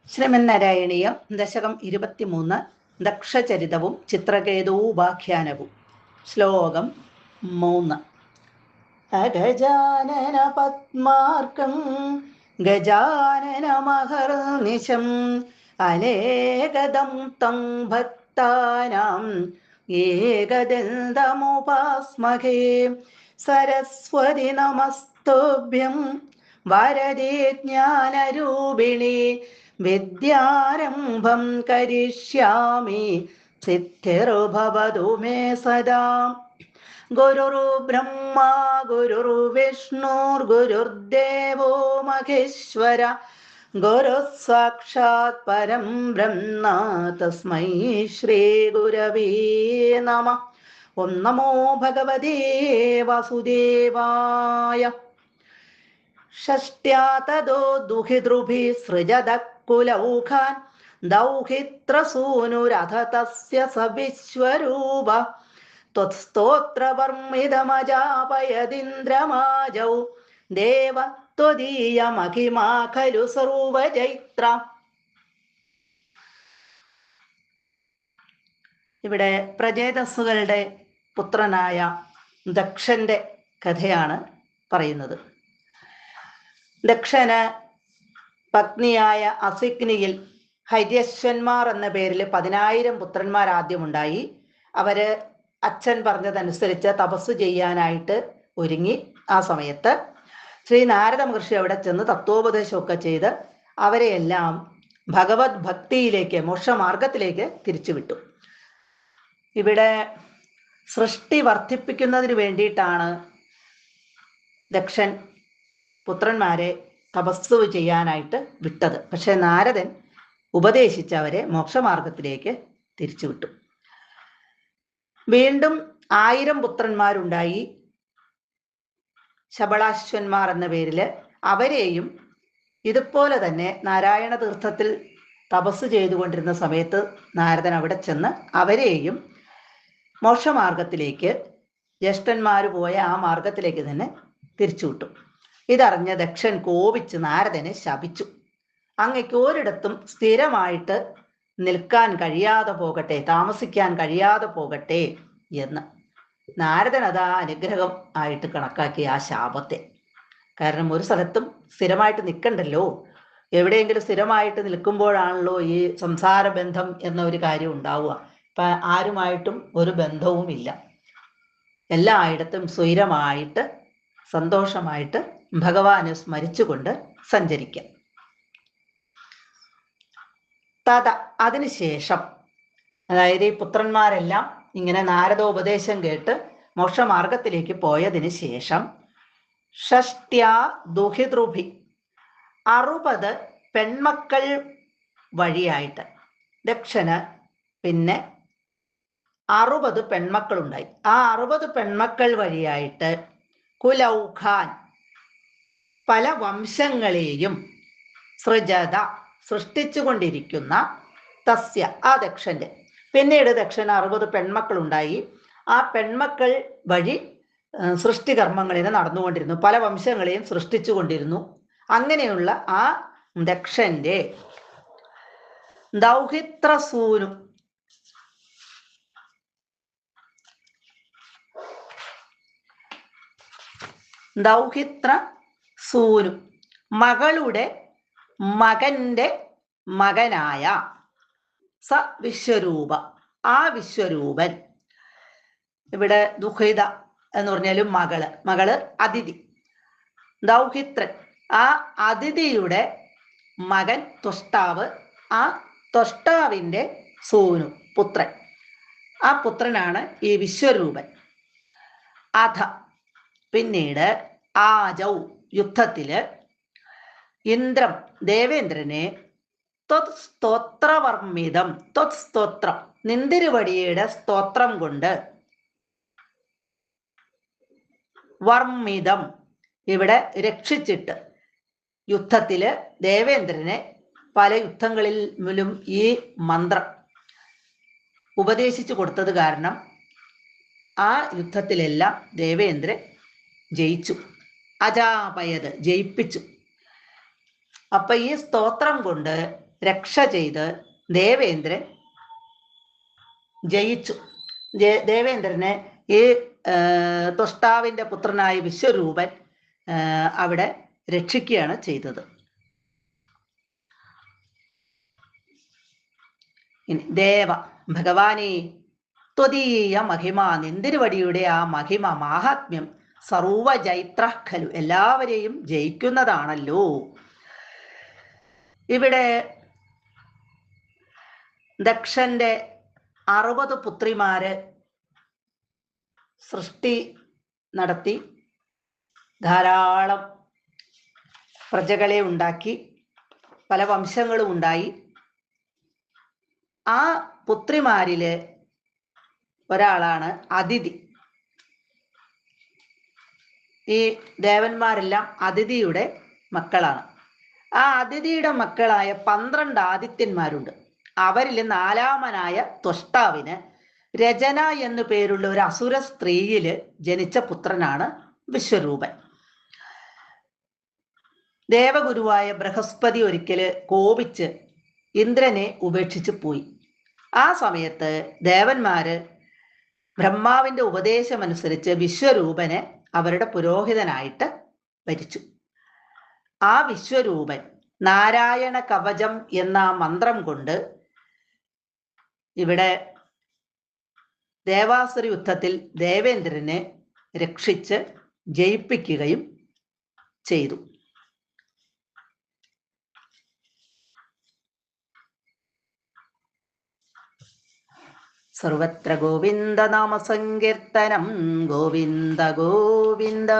ശ്രീമന്നാരായണീയം ദശകം 23 ദക്ഷചരിതവും ചിത്രകേതൂപാഖ്യാനവും. ശ്ലോകം 3. അഗജാനന പത്മാർക്കം ഗജാനനമഹർനിശം അലേകദം തം ഭക്താനാം ഏകദന്തമുപാസ്മഹേ. സരസ്വതി നമസ്തുഭ്യം വരദേ ജ്ഞാനരൂപിണി വിദ്യാരംഭം കരിഷ്യാമി സിദ്ധിർഭവതു മേ സദാ. ഗുരുർബ്രഹ്മാ ഗുരുർവിഷ്ണുർഗുരുർദേവോ മഹേശ്വര ഗുരുഃ സാക്ഷാത് പരം ബ്രഹ്മ തസ്മൈ ശ്രീ ഗുരവേ നമഃ. ഓം നമോ ഭഗവതേ വാസുദേവായ. ഷഷ്ട്യാ തദോ ദുഹിതൃഭിः സൃജതഃ കുലൗഘാൻ ദൗഹിത്രസൂനുരഥ തസ്യ സ വിശ്വരൂപഃ. ത്വത്സ്തോത്രവർമ്മിതമജാപയദിന്ദ്രമാജൗ ദേവ ത്വദീയമഹിമാ ഖലു സർവചൈത്ര. ഇവിടെ പ്രജേതസ്സുകളുടെ പുത്രനായ ദക്ഷന്റെ കഥയാണ് പറയുന്നത്. ദക്ഷന് പത്നിയായ അസിഗ്നിയിൽ ഹര്യശ്വന്മാർ എന്ന പേരിൽ 10,000 പുത്രന്മാർ ആദ്യമുണ്ടായി. അവര് അച്ഛൻ പറഞ്ഞതനുസരിച്ച് തപസ് ചെയ്യാനായിട്ട് ഒരുങ്ങി. ആ സമയത്ത് ശ്രീ നാരദ മഹർഷി അവിടെ ചെന്ന് തത്വോപദേശമൊക്കെ ചെയ്ത് അവരെയെല്ലാം ഭഗവത് ഭക്തിയിലേക്ക്, മോക്ഷമാർഗത്തിലേക്ക് തിരിച്ചുവിട്ടു. ഇവിടെ സൃഷ്ടി വർദ്ധിപ്പിക്കുന്നതിന് വേണ്ടിയിട്ടാണ് ദക്ഷൻ പുത്രന്മാരെ തപസ് ചെയ്യാനായിട്ട് വിട്ടത്. പക്ഷെ നാരദൻ ഉപദേശിച്ച് അവരെ മോക്ഷമാർഗത്തിലേക്ക് തിരിച്ചുവിട്ടു. വീണ്ടും 1000 പുത്രന്മാരുണ്ടായി, ശബളാശ്വന്മാർ എന്ന പേരില്. അവരെയും ഇതുപോലെ തന്നെ നാരായണ തീർത്ഥത്തിൽ തപസ് ചെയ്തുകൊണ്ടിരുന്ന സമയത്ത് നാരദൻ അവിടെ ചെന്ന് അവരെയും മോക്ഷമാർഗത്തിലേക്ക്, ജ്യേഷ്ഠന്മാർ പോയ ആ മാർഗത്തിലേക്ക് തന്നെ തിരിച്ചുവിട്ടു. ഇതറിഞ്ഞ ദക്ഷൻ കോപിച്ച് നാരദനെ ശപിച്ചു. അങ്ങയ്ക്ക് ഒരിടത്തും സ്ഥിരമായിട്ട് നിൽക്കാൻ കഴിയാതെ പോകട്ടെ, താമസിക്കാൻ കഴിയാതെ പോകട്ടെ എന്ന്. നാരദൻ അത് ആ അനുഗ്രഹം ആയിട്ട് കണക്കാക്കി ആ ശാപത്തെ. കാരണം ഒരു സ്ഥലത്തും സ്ഥിരമായിട്ട് നിൽക്കണ്ടല്ലോ, എവിടെയെങ്കിലും സ്ഥിരമായിട്ട് നിൽക്കുമ്പോഴാണല്ലോ ഈ സംസാര ബന്ധം എന്ന ഒരു കാര്യം ഉണ്ടാവുക. ഇപ്പൊ ആരുമായിട്ടും ഒരു ബന്ധവുമില്ല, എല്ലായിടത്തും സ്വൈരമായിട്ട് സന്തോഷമായിട്ട് ഭഗവാനെ സ്മരിച്ചുകൊണ്ട് സഞ്ചരിക്കാം. അതിനുശേഷം, അതായത് ഈ പുത്രന്മാരെല്ലാം ഇങ്ങനെ നാരദോപദേശം കേട്ട് മോക്ഷമാർഗത്തിലേക്ക് പോയതിന് ശേഷം, ഷഷ്ട്യാ ദുഹിതൃഭി 60 പെൺമക്കൾ വഴിയായിട്ട് ദക്ഷന് പിന്നെ 60 പെൺമക്കളുണ്ടായി. ആ 60 പെൺമക്കൾ വഴിയായിട്ട് കുലൗഖാൻ പല വംശങ്ങളെയും സൃജത സൃഷ്ടിച്ചുകൊണ്ടിരിക്കുന്ന തസ്യ ആ ദക്ഷന്റെ. പിന്നീട് ദക്ഷന് 60 പെൺമക്കളുണ്ടായി. ആ പെൺമക്കൾ വഴി സൃഷ്ടികർമ്മങ്ങളിനെ നടന്നുകൊണ്ടിരുന്നു, പല വംശങ്ങളെയും സൃഷ്ടിച്ചുകൊണ്ടിരുന്നു. അങ്ങനെയുള്ള ആ ദക്ഷന്റെ ദൗഹിത്രസൂനു മകളുടെ മകന്റെ മകനായ സ വിശ്വരൂപ, ആ വിശ്വരൂപൻ. ഇവിടെ ദുഹിത എന്ന് പറഞ്ഞാലും മകള് അതിഥി. ദൗഹിത്രൻ ആ അതിഥിയുടെ മകൻ ത്വഷ്ടാവ്, ആ ത്വഷ്ടാവിൻ്റെ സൂനു പുത്രൻ. ആ പുത്രനാണ് ഈ വിശ്വരൂപൻ. അധ പിന്നീട് ആജൗ യുദ്ധത്തില് ഇന്ദ്രം ദേവേന്ദ്രനെ സ്തോത്രവർമ്മിതം, സ്തോത്രം നിന്തിരുവടിയുടെ സ്തോത്രം കൊണ്ട്, വർമ്മിതം ഇവിടെ രക്ഷിച്ചിട്ട്, യുദ്ധത്തില് ദേവേന്ദ്രനെ പല യുദ്ധങ്ങളിലും ഈ മന്ത്രം ഉപദേശിച്ചു കൊടുത്തത് കാരണം ആ യുദ്ധത്തിലെല്ലാം ദേവേന്ദ്രൻ ജയിച്ചു. അജാപയത് ജയിപ്പിച്ചു. അപ്പൊ ഈ സ്തോത്രം കൊണ്ട് രക്ഷ ചെയ്ത് ദേവേന്ദ്രൻ ജയിച്ചു. ദേവേന്ദ്രനെ ഈ ത്വഷ്ടാവിന്റെ പുത്രനായ വിശ്വരൂപൻ അവിടെ രക്ഷിക്കുകയാണ് ചെയ്തത്. ഇനി ദേവ ഭഗവാനെ ത്വദീയ മഹിമ, നിന്തിരുവടിയുടെ ആ മഹിമ മാഹാത്മ്യം സർവജൈത്ര ഖലു, എല്ലാവരെയും ജയിക്കുന്നതാണല്ലോ. ഇവിടെ ദക്ഷന്റെ 60 പുത്രിമാര് സൃഷ്ടി നടത്തി ധാരാളം പ്രജകളെ ഉണ്ടാക്കി, പല വംശങ്ങളും ഉണ്ടായി. ആ പുത്രിമാരില് ഒരാളാണ് അദിതി. ഈ ദേവന്മാരെല്ലാം അദിതിയുടെ മക്കളാണ്. ആ അദിതിയുടെ മക്കളായ 12 ആദിത്യന്മാരുണ്ട്. അവരിൽ 4ാമനായ ത്വഷ്ടാവിന് രചന എന്നു പേരുള്ള ഒരു അസുര സ്ത്രീയില് ജനിച്ച പുത്രനാണ് വിശ്വരൂപൻ. ദേവഗുരുവായ ബൃഹസ്പതി ഒരിക്കല് കോപിച്ച് ഇന്ദ്രനെ ഉപേക്ഷിച്ച് പോയി. ആ സമയത്ത് ദേവന്മാര് ബ്രഹ്മാവിന്റെ ഉപദേശമനുസരിച്ച് വിശ്വരൂപനെ അവരുടെ പുരോഹിതനായിട്ട് ഭരിച്ചു. ആ വിശ്വരൂപൻ നാരായണ കവചം എന്ന മന്ത്രം കൊണ്ട് ഇവിടെ ദേവാസുര യുദ്ധത്തിൽ ദേവേന്ദ്രനെ രക്ഷിച്ച് ജയിപ്പിക്കുകയും ചെയ്തു. സർവത്ര ഗോവിന്ദ നാമ സങ്കീർത്തനം, ഗോവിന്ദ ഗോവിന്ദ.